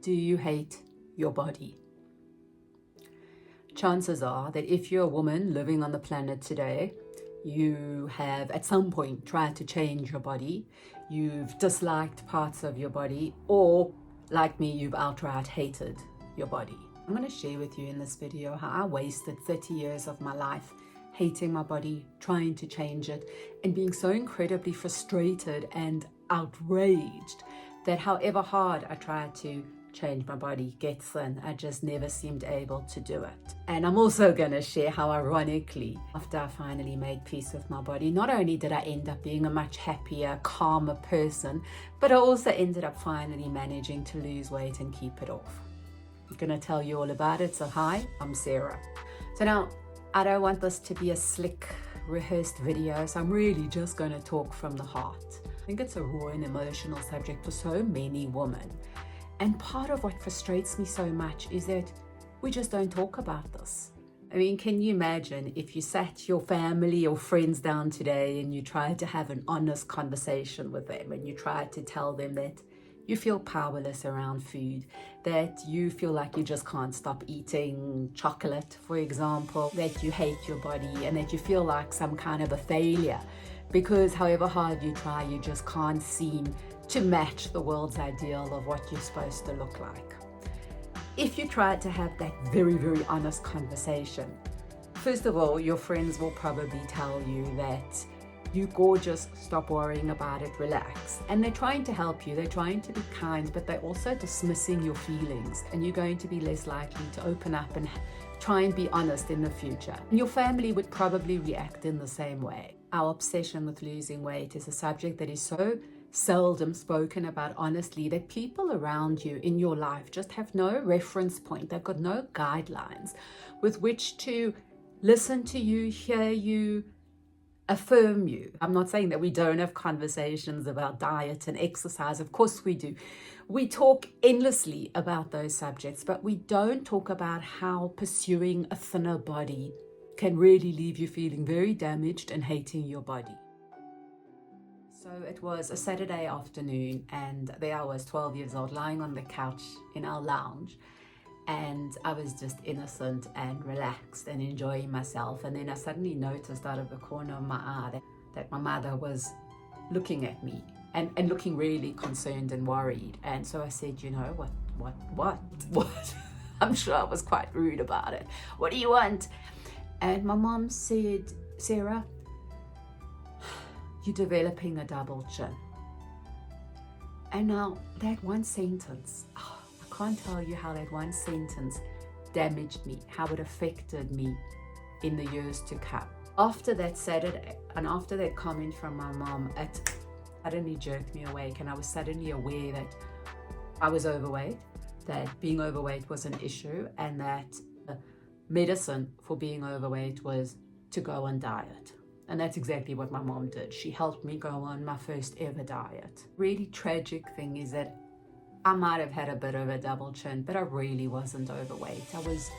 Do you hate your body? Chances are that if you're a woman living on the planet today, you have at some point tried to change your body, you've disliked parts of your body, or like me, you've outright hated your body. I'm going to share with you in this video how I wasted 30 years of my life hating my body, trying to change it, and being so incredibly frustrated and outraged that however hard I tried to change my body, get thin, I just never seemed able to do it. And I'm also going to share how, ironically, after I finally made peace with my body, not only did I end up being a much happier, calmer person, but I also ended up finally managing to lose weight and keep it off. I'm going to tell you all about it. So hi, I'm Sarah. So now, I don't want this to be a slick, rehearsed video, so I'm really just going to talk from the heart. I think it's a raw and emotional subject for so many women. And part of what frustrates me so much is that we just don't talk about this. I mean, can you imagine if you sat your family or friends down today and you tried to have an honest conversation with them and you tried to tell them that you feel powerless around food, that you feel like you just can't stop eating chocolate, for example, that you hate your body and that you feel like some kind of a failure because however hard you try, you just can't seem to match the world's ideal of what you're supposed to look like. If you try to have that very, very honest conversation, first of all, your friends will probably tell you that you're gorgeous, stop worrying about it, relax. And they're trying to help you, they're trying to be kind, but they're also dismissing your feelings, and you're going to be less likely to open up and try and be honest in the future. And your family would probably react in the same way. Our obsession with losing weight is a subject that is so seldom spoken about honestly that people around you in your life just have no reference point. They've got no guidelines with which to listen to you, hear you, affirm you. I'm not saying that we don't have conversations about diet and exercise. Of course we do. We talk endlessly about those subjects, but we don't talk about how pursuing a thinner body can really leave you feeling very damaged and hating your body. So it was a Saturday afternoon and there I was 12 years old lying on the couch in our lounge, and I was just innocent and relaxed and enjoying myself. And then I suddenly noticed out of the corner of my eye that my mother was looking at me and looking really concerned and worried. And so I said, you know, what? I'm sure I was quite rude about it. What do you want? And my mom said, Sarah, you're developing a double chin. And now that one sentence, I can't tell you how that one sentence damaged me, how it affected me in the years to come. After that Saturday and after that comment from my mom, it suddenly jerked me awake, and I was suddenly aware that I was overweight, that being overweight was an issue, and that medicine for being overweight was to go on diet. And that's exactly what my mom did. She helped me go on my first ever diet. Really tragic thing is that I might have had a bit of a double chin, but I really wasn't overweight. I was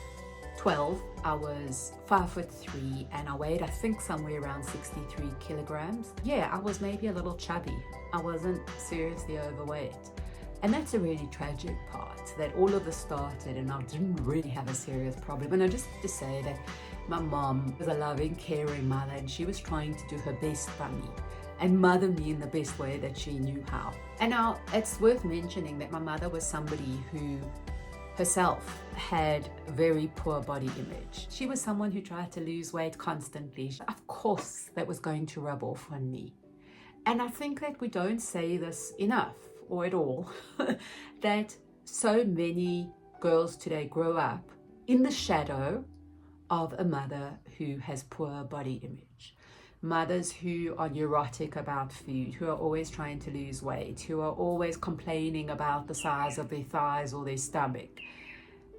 12, I was 5'3", and I weighed, I think, somewhere around 63 kilograms. Yeah, I was maybe a little chubby. I wasn't seriously overweight. And that's a really tragic part, that all of this started and I didn't really have a serious problem. And I just have to say that my mom was a loving, caring mother, and she was trying to do her best by me and mother me in the best way that she knew how. And now it's worth mentioning that my mother was somebody who herself had very poor body image. She was someone who tried to lose weight constantly. Of course, that was going to rub off on me. And I think that we don't say this enough or at all, that so many girls today grow up in the shadow of a mother who has poor body image. Mothers who are neurotic about food, who are always trying to lose weight, who are always complaining about the size of their thighs or their stomach.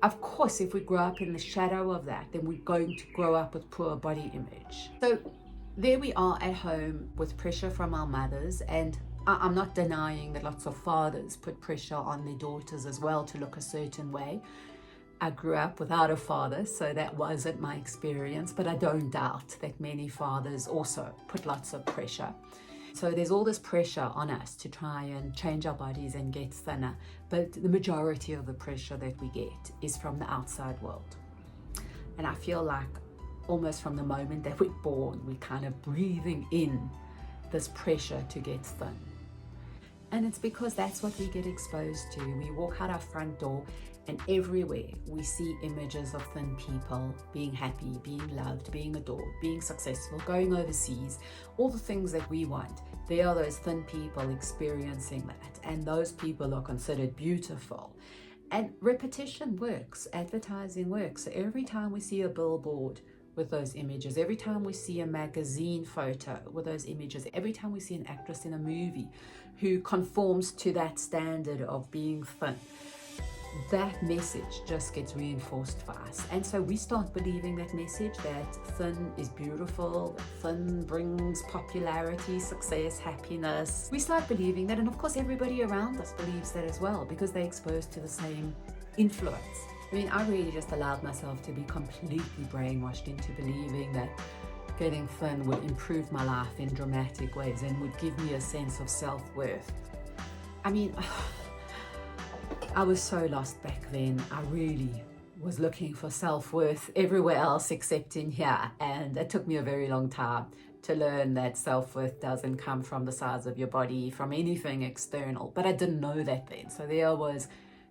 Of course, if we grow up in the shadow of that, then we're going to grow up with poor body image. So there we are at home with pressure from our mothers, and I'm not denying that lots of fathers put pressure on their daughters as well to look a certain way. I grew up without a father, so that wasn't my experience, but I don't doubt that many fathers also put lots of pressure. So there's all this pressure on us to try and change our bodies and get thinner, but the majority of the pressure that we get is from the outside world. And I feel like almost from the moment that we're born, we're kind of breathing in this pressure to get thin. And it's because that's what we get exposed to. We walk out our front door and everywhere we see images of thin people being happy, being loved, being adored, being successful, going overseas, all the things that we want. There are those thin people experiencing that, and those people are considered beautiful. And repetition works, advertising works. So every time we see a billboard with those images, every time we see a magazine photo with those images, every time we see an actress in a movie who conforms to that standard of being thin, that message just gets reinforced for us. And so we start believing that message, that thin is beautiful, that thin brings popularity, success, happiness. We start believing that, and of course everybody around us believes that as well, because they're exposed to the same influence. I mean, I really just allowed myself to be completely brainwashed into believing that getting thin would improve my life in dramatic ways and would give me a sense of self-worth. I mean, I was so lost back then. I really was looking for self-worth everywhere else except in here. And it took me a very long time to learn that self-worth doesn't come from the size of your body, from anything external. But I didn't know that then. So there I was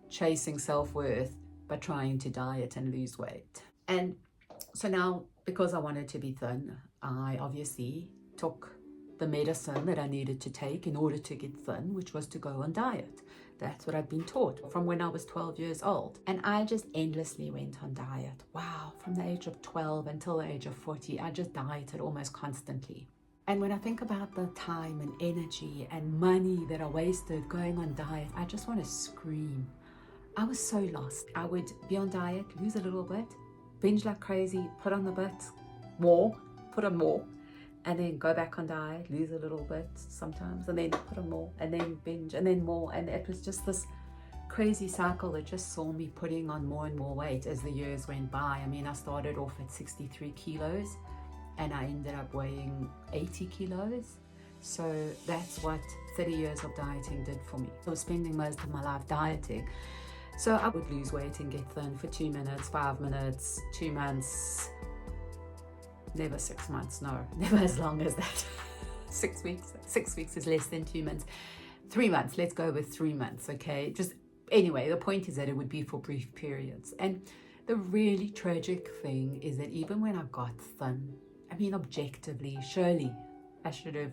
chasing self-worth by trying to diet and lose weight. And so now, because I wanted to be thin, I obviously took the medicine that I needed to take in order to get thin, which was to go on diet. That's what I'd been taught from when I was 12 years old. And I just endlessly went on diet. Wow, from the age of 12 until the age of 40, I just dieted almost constantly. And when I think about the time and energy and money that I wasted going on diet, I just want to scream. I was so lost. I would be on diet, lose a little bit, binge like crazy, put on a bit more, put on more, and then go back on diet, lose a little bit sometimes, and then put on more, and then binge, and then more. And it was just this crazy cycle that just saw me putting on more and more weight as the years went by. I mean, I started off at 63 kilos, and I ended up weighing 80 kilos. So that's what 30 years of dieting did for me. I was spending most of my life dieting. So I would lose weight and get thin for 2 minutes, 5 minutes, 2 months, never 6 months, no, never as long as that. 6 weeks. 6 weeks is less than 2 months. 3 months, let's go with 3 months, okay? Just anyway, the point is that it would be for brief periods. And the really tragic thing is that even when I got thin, I mean, objectively, surely I should have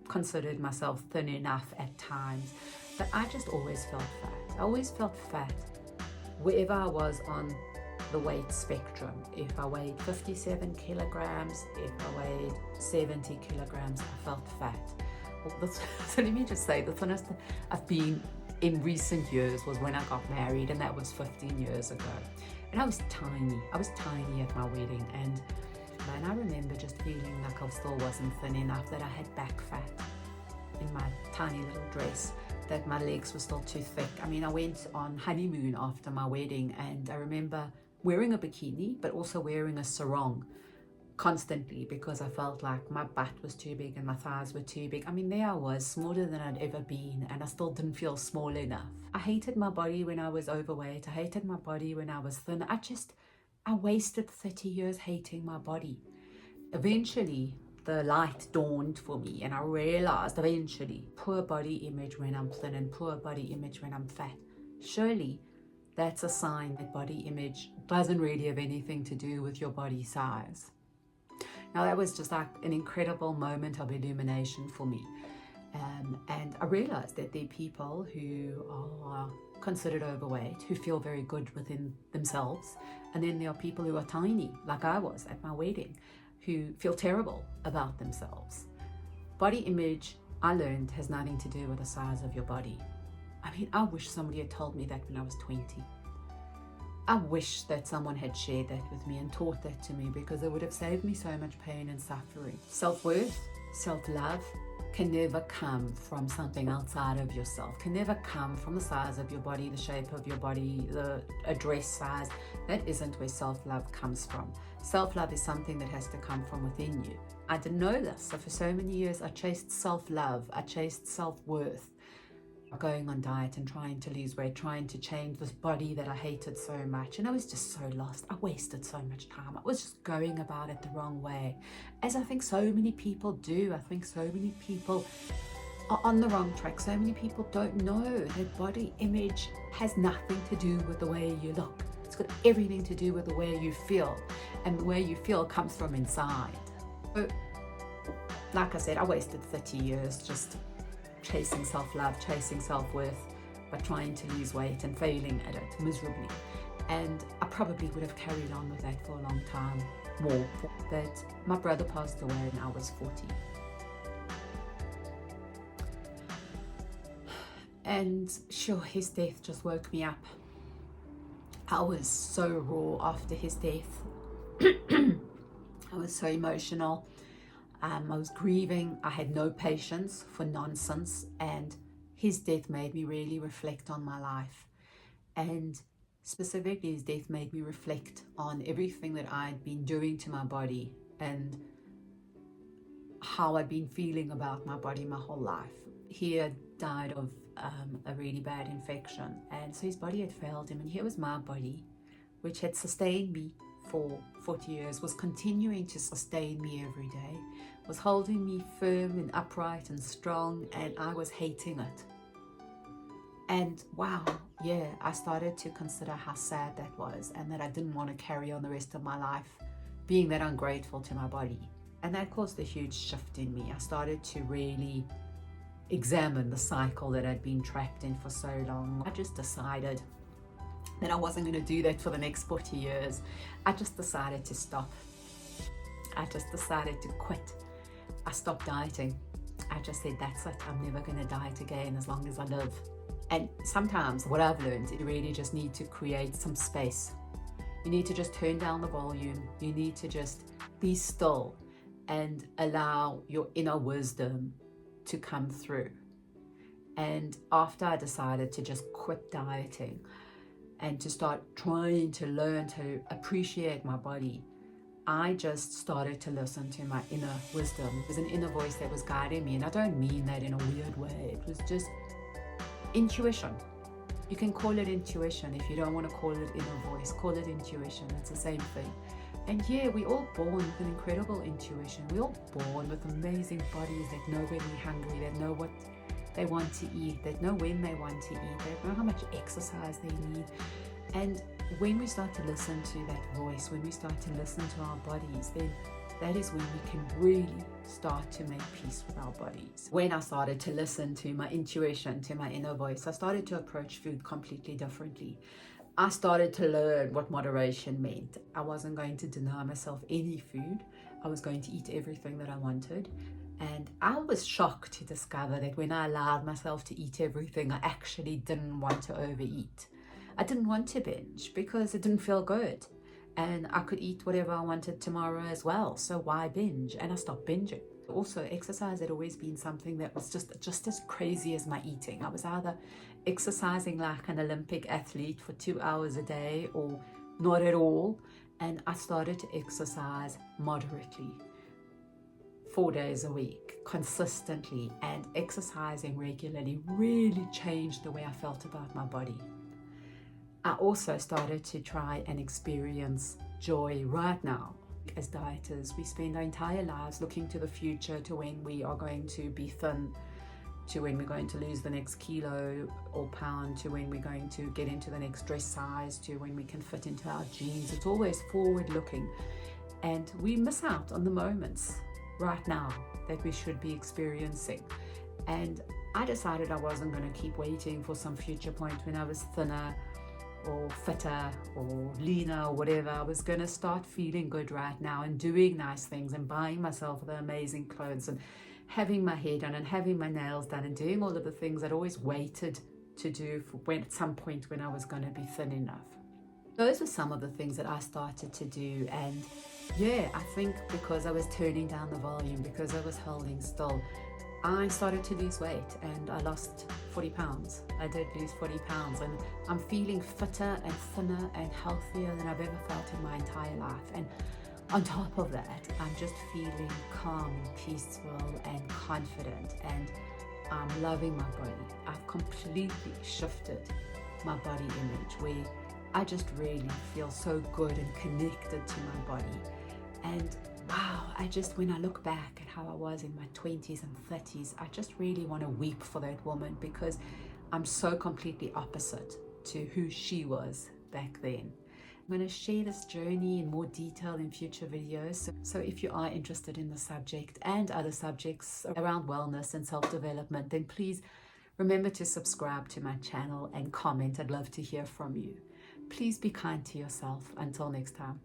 considered myself thin enough at times, but I just always felt fat. I always felt fat wherever I was on the weight spectrum. If I weighed 57 kilograms, if I weighed 70 kilograms, I felt fat. So let me just say, the thinnest I've been in recent years was when I got married, and that was 15 years ago. And I was tiny. I was tiny at my wedding, and I remember just feeling like I still wasn't thin enough, that I had back fat in my tiny little dress, that my legs were still too thick. I mean, I went on honeymoon after my wedding, and I remember wearing a bikini, but also wearing a sarong constantly because I felt like my butt was too big and my thighs were too big. I mean, there I was, smaller than I'd ever been, and I still didn't feel small enough. I hated my body when I was overweight. I hated my body when I was thin. I wasted 30 years hating my body. Eventually, the light dawned for me, and I realized eventually, poor body image when I'm thin and poor body image when I'm fat. Surely that's a sign that body image doesn't really have anything to do with your body size. Now, that was just like an incredible moment of illumination for me. And I realized that there are people who are considered overweight, who feel very good within themselves. And then there are people who are tiny, like I was at my wedding, who feel terrible about themselves. Body image, I learned, has nothing to do with the size of your body. I mean, I wish somebody had told me that when I was 20. I wish that someone had shared that with me and taught that to me, because it would have saved me so much pain and suffering. Self-worth Self-love can never come from something outside of yourself, can never come from the size of your body, the shape of your body, a dress size. That isn't where self-love comes from. Self-love is something that has to come from within you. I didn't know this, so for so many years I chased self-love, I chased self-worth, going on diet and trying to lose weight, trying to change this body that I hated so much, and I was just so lost. I wasted so much time. I was just going about it the wrong way, as I think so many people do. I think so many people are on the wrong track. So many people don't know that body image has nothing to do with the way you look. It's got everything to do with the way you feel, and the way you feel comes from inside. So, like I said, I wasted 30 years just chasing self-love, chasing self-worth, but trying to lose weight and failing at it miserably. And I probably would have carried on with that for a long time more. But my brother passed away when I was 40. And sure, his death just woke me up. I was so raw after his death. I was so emotional. I was grieving. I had no patience for nonsense, and his death made me really reflect on my life. And specifically, his death made me reflect on everything that I'd been doing to my body and how I'd been feeling about my body my whole life. He had died of a really bad infection, and so his body had failed him, and here was my body, which had sustained me for 40 years, was continuing to sustain me every day, was holding me firm and upright and strong, and I was hating it. And wow, yeah, I started to consider how sad that was, and that I didn't want to carry on the rest of my life being that ungrateful to my body. And that caused a huge shift in me. I started to really examine the cycle that I'd been trapped in for so long. I just decided that I wasn't going to do that for the next 40 years. I just decided to stop. I just decided to quit. I stopped dieting. I just said, that's it. I'm never going to diet again as long as I live. And sometimes what I've learned, you really just need to create some space. You need to just turn down the volume. You need to just be still and allow your inner wisdom to come through. And after I decided to just quit dieting and to start trying to learn to appreciate my body, I just started to listen to my inner wisdom. It was an inner voice that was guiding me, and I don't mean that in a weird way. It was just intuition. You can call it intuition. If you don't want to call it inner voice, call it intuition. It's the same thing. And yeah, we're all born with an incredible intuition. We're all born with amazing bodies that know when we're hungry, that know what they want to eat, that know when they want to eat, that know how much exercise they need. And when we start to listen to that voice, when we start to listen to our bodies, then that is when we can really start to make peace with our bodies. When I started to listen to my intuition, to my inner voice, I started to approach food completely differently. I started to learn what moderation meant. I wasn't going to deny myself any food. I was going to eat everything that I wanted. And I was shocked to discover that when I allowed myself to eat everything, I actually didn't want to overeat. I didn't want to binge because it didn't feel good. And I could eat whatever I wanted tomorrow as well. So why binge? And I stopped binging. Also, exercise had always been something that was just as crazy as my eating. I was either exercising like an Olympic athlete for 2 hours a day or not at all. And I started to exercise moderately, 4 days a week, consistently, and exercising regularly really changed the way I felt about my body. I also started to try and experience joy right now. As dieters, we spend our entire lives looking to the future, to when we are going to be thin, to when we're going to lose the next kilo or pound, to when we're going to get into the next dress size, to when we can fit into our jeans. It's always forward looking, and we miss out on the moments right now that we should be experiencing. And I decided I wasn't going to keep waiting for some future point when I was thinner or fitter or leaner or whatever. I was going to start feeling good right now and doing nice things and buying myself the amazing clothes and having my hair done and having my nails done and doing all of the things I'd always waited to do for when at some point when I was going to be thin enough. Those were some of the things that I started to do, and yeah, I think because I was turning down the volume, because I was holding still, I started to lose weight and I lost 40 pounds. I did lose 40 pounds, and I'm feeling fitter and thinner and healthier than I've ever felt in my entire life. And on top of that, I'm just feeling calm and peaceful and confident, and I'm loving my body. I've completely shifted my body image where I just really feel so good and connected to my body. And wow, when I look back at how I was in my 20s and 30s, I just really want to weep for that woman, because I'm so completely opposite to who she was back then. I'm going to share this journey in more detail in future videos. So if you are interested in the subject and other subjects around wellness and self-development, then please remember to subscribe to my channel and comment. I'd love to hear from you. Please be kind to yourself. Until next time.